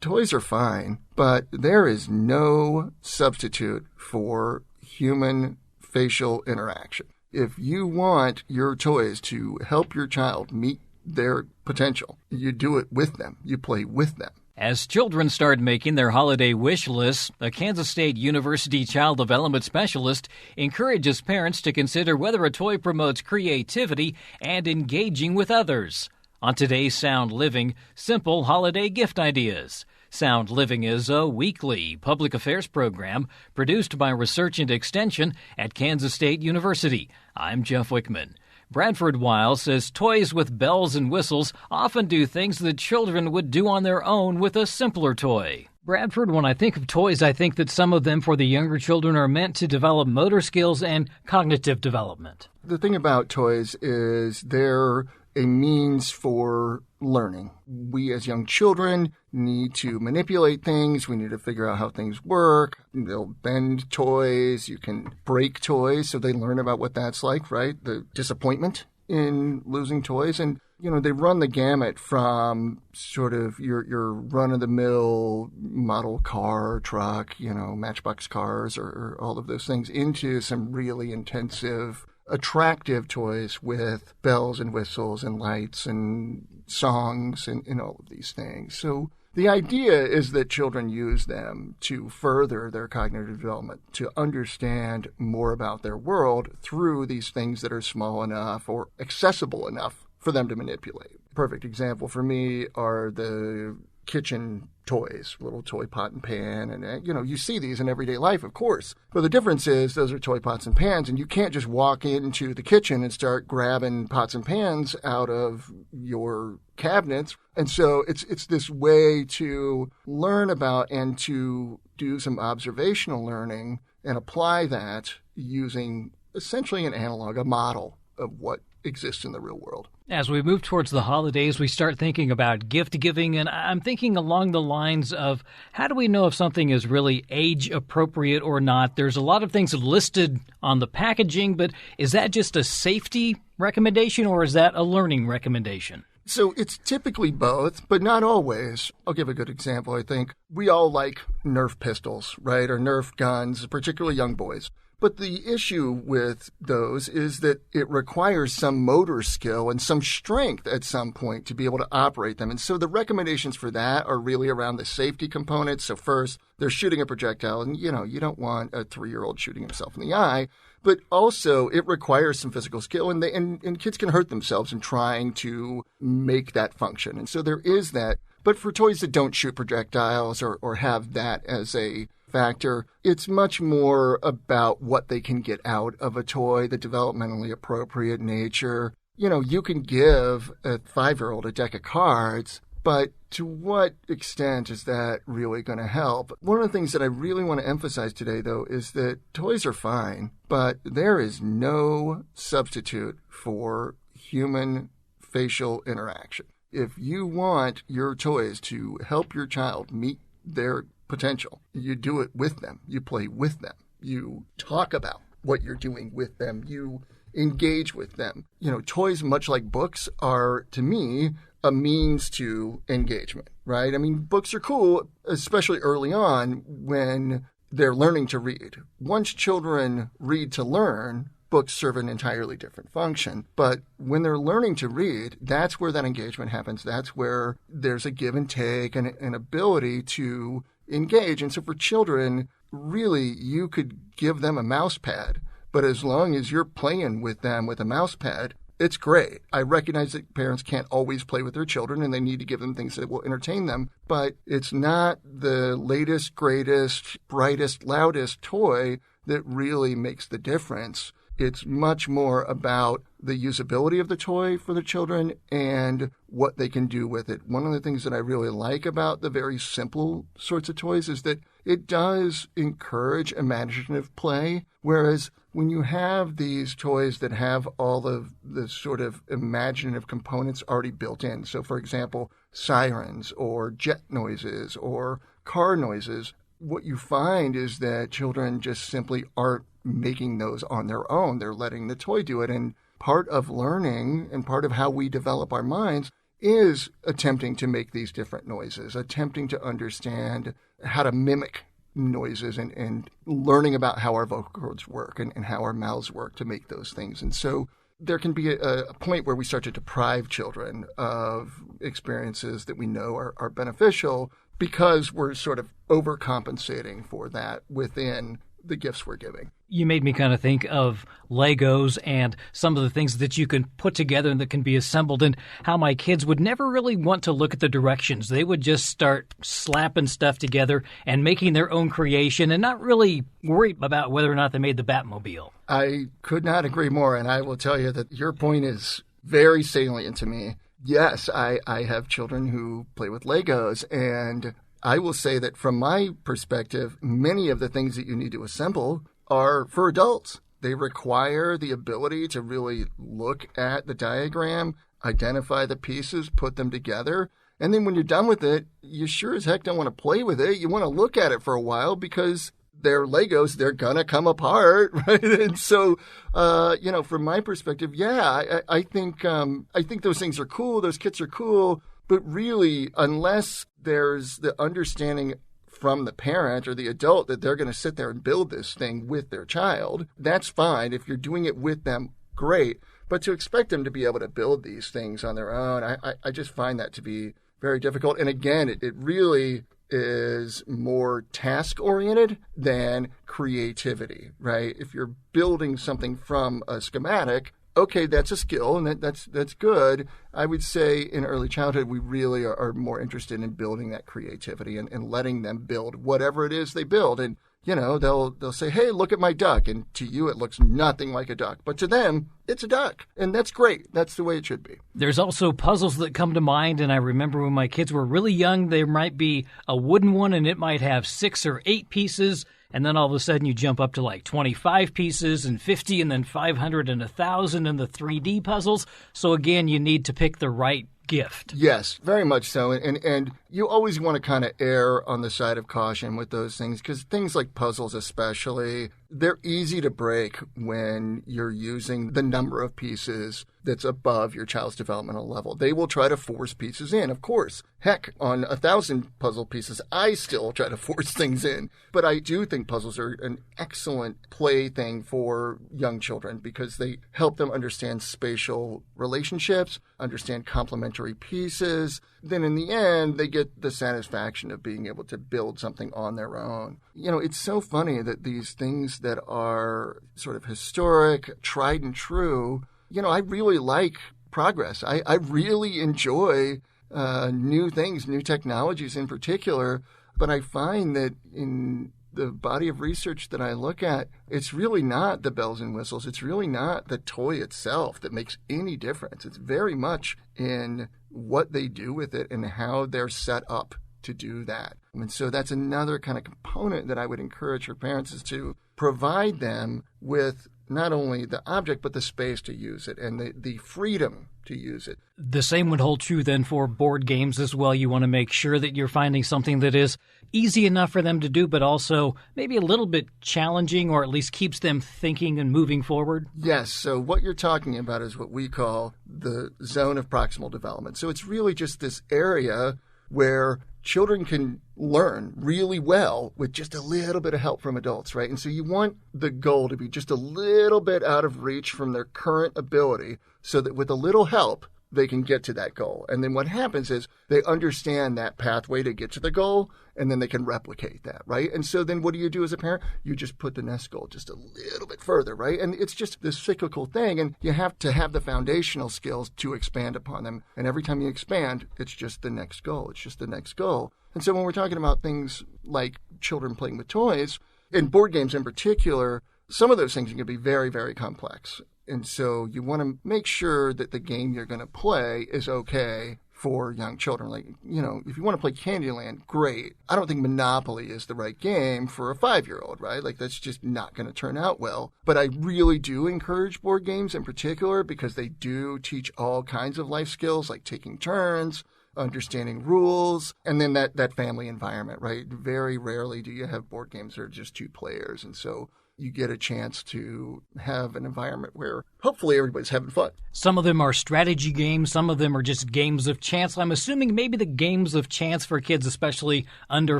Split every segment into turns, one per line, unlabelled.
Toys are fine, but there is no substitute for human facial interaction. If you want your toys to help your child meet their potential, you do it with them. You play with them.
As children start making their holiday wish lists, a Kansas State University child development specialist encourages parents to consider whether a toy promotes creativity and engaging with others. On today's Sound Living, simple holiday gift ideas. Sound Living is a weekly public affairs program produced by Research and Extension at Kansas State University. I'm Jeff Wichman. Bradford Wiles says toys with bells and whistles often do things that children would do on their own with a simpler toy. Bradford, when I think of toys, I think that some of them for the younger children are meant to develop motor skills and cognitive development.
The thing about toys is they're a means for learning. We as young children need to manipulate things. We need to figure out how things work. They'll bend toys. You can break toys, so they learn about what that's like, right? The disappointment in losing toys. And, they run the gamut from sort of your run-of-the-mill model car, truck, Matchbox cars or all of those things into some really intensive attractive toys with bells and whistles and lights and songs and all of these things. So the idea is that children use them to further their cognitive development, to understand more about their world through these things that are small enough or accessible enough for them to manipulate. Perfect example for me are the kitchen toys, little toy pot and pan. And, you see these in everyday life, of course. But the difference is those are toy pots and pans, and you can't just walk into the kitchen and start grabbing pots and pans out of your cabinets. And so it's this way to learn about and to do some observational learning and apply that using essentially an analog, a model of what exists in the real world.
As we move towards the holidays, we start thinking about gift giving, and I'm thinking along the lines of how do we know if something is really age appropriate or not? There's a lot of things listed on the packaging, but is that just a safety recommendation or is that a learning recommendation?
So it's typically both, but not always. I'll give a good example. I think we all like Nerf pistols, right, or Nerf guns, particularly young boys. But the issue with those is that it requires some motor skill and some strength at some point to be able to operate them. And so the recommendations for that are really around the safety components. So first, they're shooting a projectile, and, you don't want a 3-year-old shooting himself in the eye. But also, it requires some physical skill, and kids can hurt themselves in trying to make that function. And so there is that. But for toys that don't shoot projectiles or have that as a factor, it's much more about what they can get out of a toy, the developmentally appropriate nature. You can give a 5-year-old a deck of cards, but to what extent is that really going to help? One of the things that I really want to emphasize today, though, is that toys are fine, but there is no substitute for human facial interaction. If you want your toys to help your child meet their potential, you do it with them. You play with them. You talk about what you're doing with them. You engage with them. Toys, much like books, are, to me, a means to engagement, right? I mean, books are cool, especially early on when they're learning to read. Once children read to learn, books serve an entirely different function. But when they're learning to read, that's where that engagement happens. That's where there's a give and take and an ability to engage. And so for children, really, you could give them a mouse pad, but as long as you're playing with them with a mouse pad, it's great. I recognize that parents can't always play with their children and they need to give them things that will entertain them, but it's not the latest, greatest, brightest, loudest toy that really makes the difference. It's much more about the usability of the toy for the children and what they can do with it. One of the things that I really like about the very simple sorts of toys is that it does encourage imaginative play, whereas when you have these toys that have all of the sort of imaginative components already built in, so for example, sirens or jet noises or car noises, what you find is that children just simply aren't making those on their own. They're letting the toy do it. And part of learning and part of how we develop our minds is attempting to make these different noises, attempting to understand how to mimic noises and learning about how our vocal cords work and how our mouths work to make those things. And so there can be a point where we start to deprive children of experiences that we know are beneficial because we're sort of overcompensating for that within the gifts we're giving.
You made me kind of think of Legos and some of the things that you can put together and that can be assembled, and how my kids would never really want to look at the directions. They would just start slapping stuff together and making their own creation and not really worry about whether or not they made the Batmobile.
I could not agree more, and I will tell you that your point is very salient to me. Yes, I have children who play with Legos, and I will say that from my perspective, many of the things that you need to assemble are for adults. They require the ability to really look at the diagram, identify the pieces, put them together. And then when you're done with it, you sure as heck don't want to play with it. You want to look at it for a while because they're Legos, they're going to come apart, right? And so, from my perspective, I think those things are cool. Those kits are cool. But really, unless there's the understanding from the parent or the adult that they're going to sit there and build this thing with their child, that's fine. If you're doing it with them, great. But to expect them to be able to build these things on their own, I just find that to be very difficult. And again, it really is more task-oriented than creativity, right? If you're building something from a schematic, okay, that's a skill, and that's good. I would say in early childhood, we really are more interested in building that creativity and letting them build whatever it is they build. And, they'll say, hey, look at my duck. And to you, it looks nothing like a duck. But to them, it's a duck. And that's great. That's the way it should be.
There's also puzzles that come to mind. And I remember when my kids were really young, there might be a wooden one, and it might have 6 or 8 pieces. And then all of a sudden you jump up to like 25 pieces and 50 and then 500 and 1,000 in the 3D puzzles. So again, you need to pick the right gift.
Yes, very much so. And you always want to kind of err on the side of caution with those things, because things like puzzles especially, they're easy to break when you're using the number of pieces that's above your child's developmental level. They will try to force pieces in, of course. Heck, on 1,000 puzzle pieces, I still try to force things in. But I do think puzzles are an excellent plaything for young children because they help them understand spatial relationships, understand complementary pieces. Then in the end, they get the satisfaction of being able to build something on their own. It's so funny that these things that are sort of historic, tried and true, I really like progress. I really enjoy new things, new technologies in particular. But I find that in the body of research that I look at, it's really not the bells and whistles. It's really not the toy itself that makes any difference. It's very much in what they do with it and how they're set up to do that. And so that's another kind of component that I would encourage your parents is to provide them with not only the object, but the space to use it and the freedom to use it.
The same would hold true then for board games as well. You want to make sure that you're finding something that is easy enough for them to do, but also maybe a little bit challenging, or at least keeps them thinking and moving forward.
Yes. So what you're talking about is what we call the zone of proximal development. So it's really just this area where children can learn really well with just a little bit of help from adults, right? And so you want the goal to be just a little bit out of reach from their current ability so that with a little help, they can get to that goal. And then what happens is they understand that pathway to get to the goal, and then they can replicate that, right? And so then what do you do as a parent? You just put the next goal just a little bit further, right? And it's just this cyclical thing, and you have to have the foundational skills to expand upon them. And every time you expand, it's just the next goal. It's just the next goal. And so when we're talking about things like children playing with toys, and board games in particular, some of those things can be very, very complex. And so you want to make sure that the game you're going to play is okay for young children. Like, if you want to play Candyland, great. I don't think Monopoly is the right game for a 5-year-old, right? Like, that's just not going to turn out well. But I really do encourage board games in particular because they do teach all kinds of life skills, like taking turns, understanding rules, and then that family environment, right? Very rarely do you have board games that are just 2 players. And so you get a chance to have an environment where hopefully everybody's having fun.
Some of them are strategy games. Some of them are just games of chance. I'm assuming maybe the games of chance for kids, especially under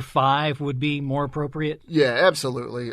5, would be more appropriate.
Yeah, absolutely.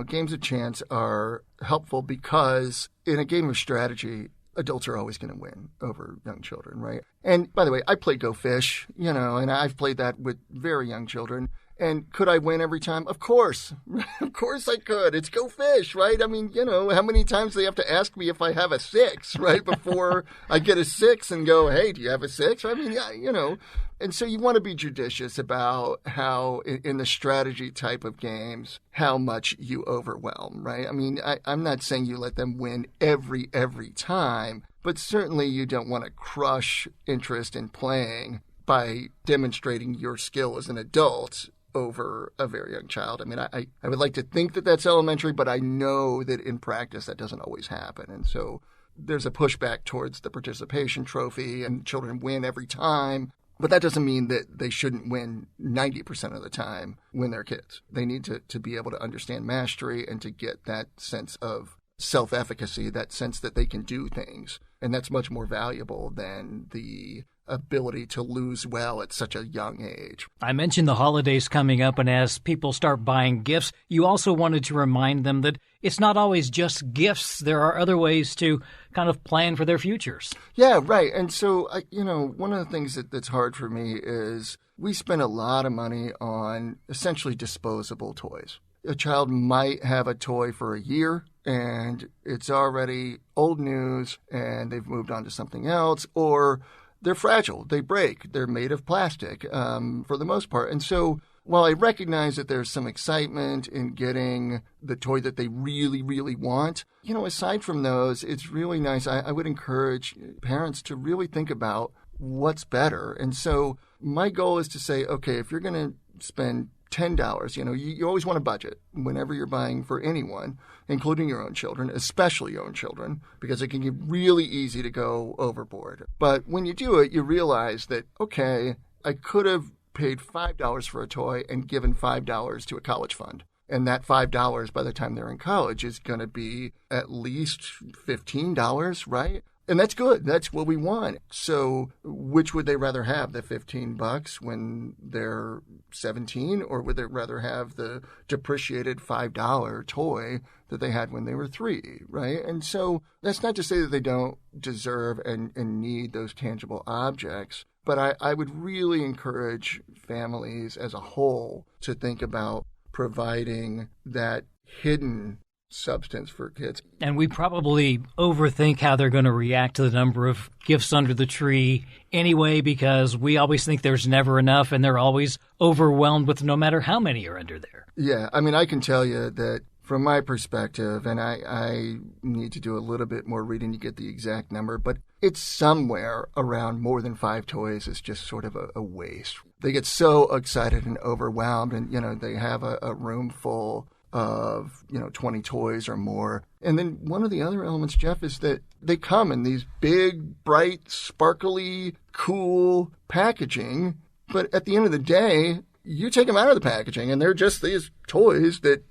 Games of chance are helpful because in a game of strategy, adults are always going to win over young children, right? And by the way, I play Go Fish, and I've played that with very young children. And could I win every time? Of course. Of course I could. It's Go Fish, right? I mean, how many times do they have to ask me if I have a 6, right? Before I get a 6 and go, hey, do you have a 6? I mean, yeah, And so you want to be judicious about how, in the strategy type of games, how much you overwhelm, right? I mean, I'm not saying you let them win every time, but certainly you don't want to crush interest in playing by demonstrating your skill as an adult over a very young child. I mean, I would like to think that that's elementary, but I know that in practice that doesn't always happen. And so there's a pushback towards the participation trophy and children win every time. But that doesn't mean that they shouldn't win 90% of the time when they're kids. They need to be able to understand mastery and to get that sense of self-efficacy, that sense that they can do things. And that's much more valuable than the ability to lose well at such a young age.
I mentioned the holidays coming up, and as people start buying gifts, you also wanted to remind them that it's not always just gifts. There are other ways to kind of plan for their futures.
Yeah, right. And so, one of the things that's hard for me is we spend a lot of money on essentially disposable toys. A child might have a toy for a year and it's already old news and they've moved on to something else, or they're fragile, they break, they're made of plastic for the most part. And so while I recognize that there's some excitement in getting the toy that they really, really want, aside from those, it's really nice. I would encourage parents to really think about what's better. And so my goal is to say, okay, if you're going to spend $10, you always want a budget whenever you're buying for anyone, including your own children, especially your own children, because it can get really easy to go overboard. But when you do it, you realize that, okay, I could have paid $5 for a toy and given $5 to a college fund. And that $5 by the time they're in college is going to be at least $15, right? And that's good. That's what we want. So which would they rather have, the $15 when they're 17, or would they rather have the depreciated $5 toy that they had when they were 3, right? And so that's not to say that they don't deserve and need those tangible objects, but I would really encourage families as a whole to think about providing that hidden substance for kids.
And we probably overthink how they're going to react to the number of gifts under the tree anyway, because we always think there's never enough and they're always overwhelmed with no matter how many are under there.
Yeah, I mean, I can tell you that from my perspective, and I need to do a little bit more reading to get the exact number, but it's somewhere around more than 5 toys is just sort of a waste. They get so excited and overwhelmed, and, they have a room full of 20 toys or more. And then one of the other elements, Jeff, is that they come in these big, bright, sparkly, cool packaging. But at the end of the day, you take them out of the packaging and they're just these toys that,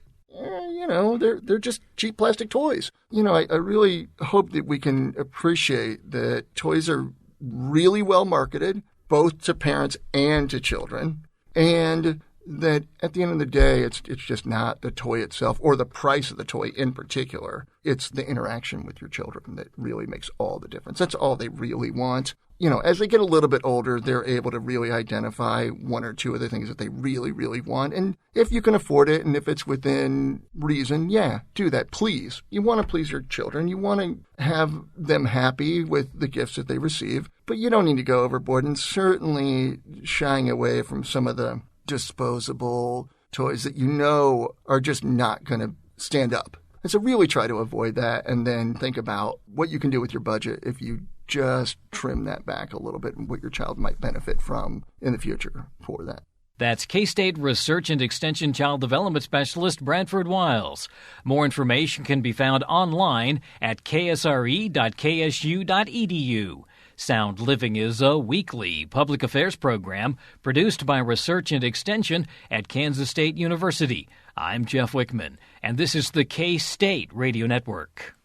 they're just cheap plastic toys. I really hope that we can appreciate that toys are really well marketed, both to parents and to children. And that at the end of the day, it's just not the toy itself or the price of the toy in particular. It's the interaction with your children that really makes all the difference. That's all they really want. As they get a little bit older, they're able to really identify 1 or 2 of the things that they really, really want. And if you can afford it and if it's within reason, yeah, do that, please. You want to please your children. You want to have them happy with the gifts that they receive, but you don't need to go overboard, and certainly shying away from some of the disposable toys that are just not going to stand up. And so really try to avoid that, and then think about what you can do with your budget if you just trim that back a little bit and what your child might benefit from in the future for that.
That's K-State Research and Extension Child Development Specialist Bradford Wiles. More information can be found online at ksre.ksu.edu. Sound Living is a weekly public affairs program produced by Research and Extension at Kansas State University. I'm Jeff Wichman, and this is the K-State Radio Network.